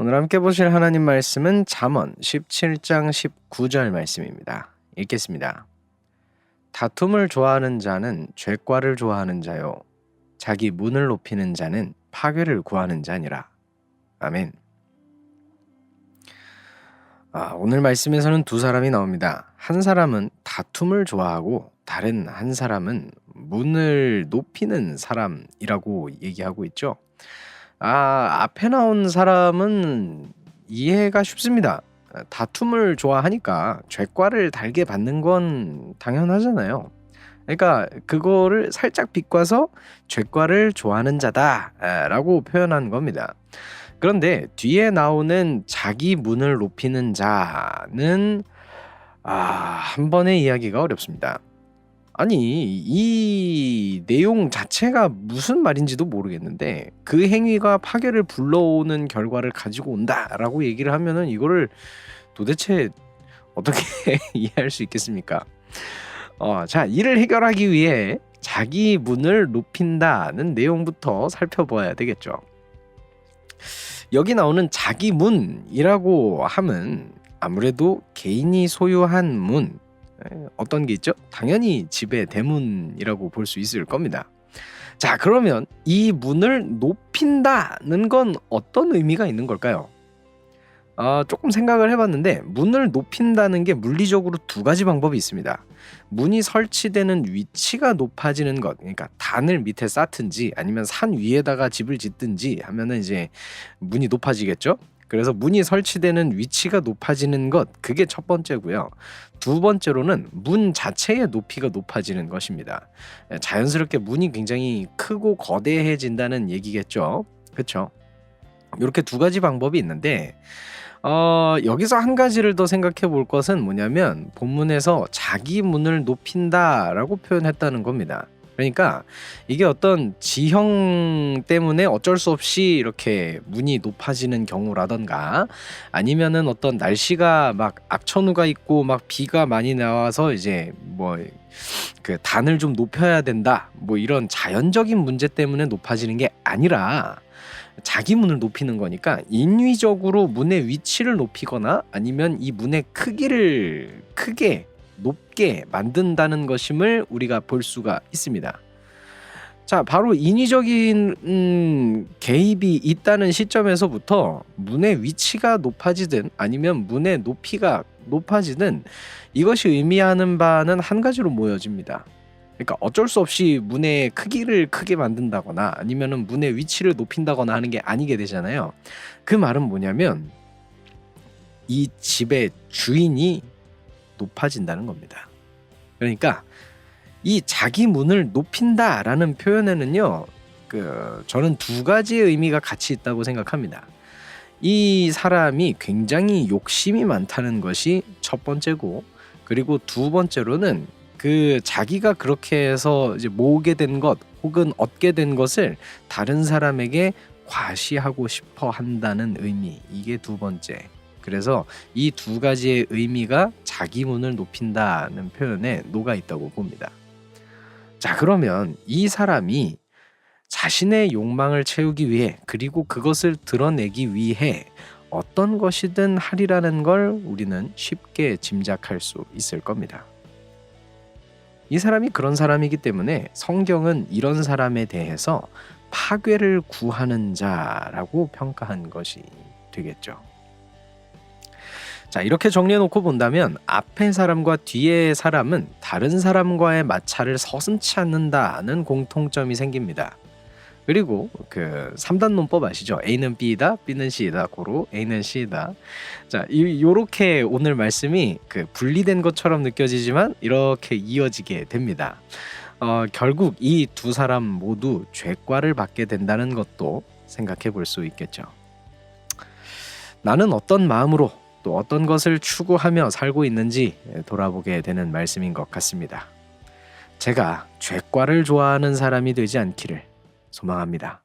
오늘 함께 보실 하나님 말씀은 잠언 17장 19절 말씀입니다. 읽겠습니다. 다툼을 좋아하는 자는 죄과를 좋아하는 자요, 자기 문을 높이는 자는 파괴를 구하는 자니라. 아멘. 오늘 말씀에서는 두 사람이 나옵니다. 한 사람은 다툼을 좋아하고 다른 한 사람은 문을 높이는 사람이라고 얘기하고 있죠. 앞에 나온 사람은 이해가 쉽습니다. 다툼을 좋아하니까 죄과를 달게 받는 건 당연하잖아요. 그러니까 그거를 살짝 비꼬아서 죄과를 좋아하는 자다라고 표현한 겁니다. 그런데 뒤에 나오는 자기 문을 높이는 자는 한 번의 이야기가 어렵습니다. 아니, 이 내용 자체가 무슨 말인지도 모르겠는데 그 행위가 파괴를 불러오는 결과를 가지고 온다라고 얘기를 하면은 이거를 도대체 어떻게 이해할 수 있겠습니까? 자, 이를 해결하기 위해 자기 문을 높인다는 내용부터 살펴봐야 되겠죠. 여기 나오는 자기 문이라고 함은 아무래도 개인이 소유한 문, 어떤 게 있죠? 당연히 집의 대문이라고 볼 수 있을 겁니다. 자, 그러면 이 문을 높인다는 건 어떤 의미가 있는 걸까요? 조금 생각을 해봤는데 문을 높인다는 게 물리적으로 두 가지 방법이 있습니다. 문이 설치되는 위치가 높아지는 것, 그러니까 단을 밑에 쌓든지 아니면 산 위에다가 집을 짓든지 하면은 이제 문이 높아지겠죠? 그래서 문이 설치되는 위치가 높아지는 것, 그게 첫 번째고요. 두 번째로는 문 자체의 높이가 높아지는 것입니다. 자연스럽게 문이 굉장히 크고 거대해진다는 얘기겠죠. 그렇죠? 이렇게 두 가지 방법이 있는데 여기서 한 가지를 더 생각해 볼 것은 뭐냐면 본문에서 자기 문을 높인다라고 표현했다는 겁니다. 그러니까 이게 어떤 지형 때문에 어쩔 수 없이 이렇게 문이 높아지는 경우라던가 아니면은 어떤 날씨가 막 악천후가 있고 막 비가 많이 나와서 이제 뭐 그 단을 좀 높여야 된다, 뭐 이런 자연적인 문제 때문에 높아지는 게 아니라 자기 문을 높이는 거니까 인위적으로 문의 위치를 높이거나 아니면 이 문의 크기를 크게 높게 만든다는 것임을 우리가 볼 수가 있습니다. 자, 바로 인위적인 개입이 있다는 시점에서부터 문의 위치가 높아지든 아니면 문의 높이가 높아지든 이것이 의미하는 바는 한 가지로 모여집니다. 그러니까 어쩔 수 없이 문의 크기를 크게 만든다거나 아니면은 문의 위치를 높인다거나 하는 게 아니게 되잖아요. 그 말은 뭐냐면 이 집의 주인이 높아진다는 겁니다. 그러니까 이 자기 문을 높인다라는 표현에는요, 저는 두 가지의 의미가 같이 있다고 생각합니다. 이 사람이 굉장히 욕심이 많다는 것이 첫 번째고, 그리고 두 번째로는 그 자기가 그렇게 해서 이제 모으게 된 것 혹은 얻게 된 것을 다른 사람에게 과시하고 싶어 한다는 의미, 이게 두 번째. 그래서 이 두 가지의 의미가 자기 문을 높인다는 표현에 녹아 있다고 봅니다. 자, 그러면 이 사람이 자신의 욕망을 채우기 위해 그리고 그것을 드러내기 위해 어떤 것이든 하리라는 걸 우리는 쉽게 짐작할 수 있을 겁니다. 이 사람이 그런 사람이기 때문에 성경은 이런 사람에 대해서 파괴를 구하는 자라고 평가한 것이 되겠죠. 자, 이렇게 정리해놓고 본다면 앞의 사람과 뒤의 사람은 다른 사람과의 마찰을 서슴지 않는다는 공통점이 생깁니다. 그리고 그 3단 논법 아시죠? A는 B이다, B는 C이다, 고로 A는 C이다. 자, 요렇게 오늘 말씀이 분리된 것처럼 느껴지지만 이렇게 이어지게 됩니다. 결국 이 두 사람 모두 죄과를 받게 된다는 것도 생각해 볼 수 있겠죠. 나는 어떤 마음으로 또 어떤 것을 추구하며 살고 있는지 돌아보게 되는 말씀인 것 같습니다. 제가 죄과를 좋아하는 사람이 되지 않기를 소망합니다.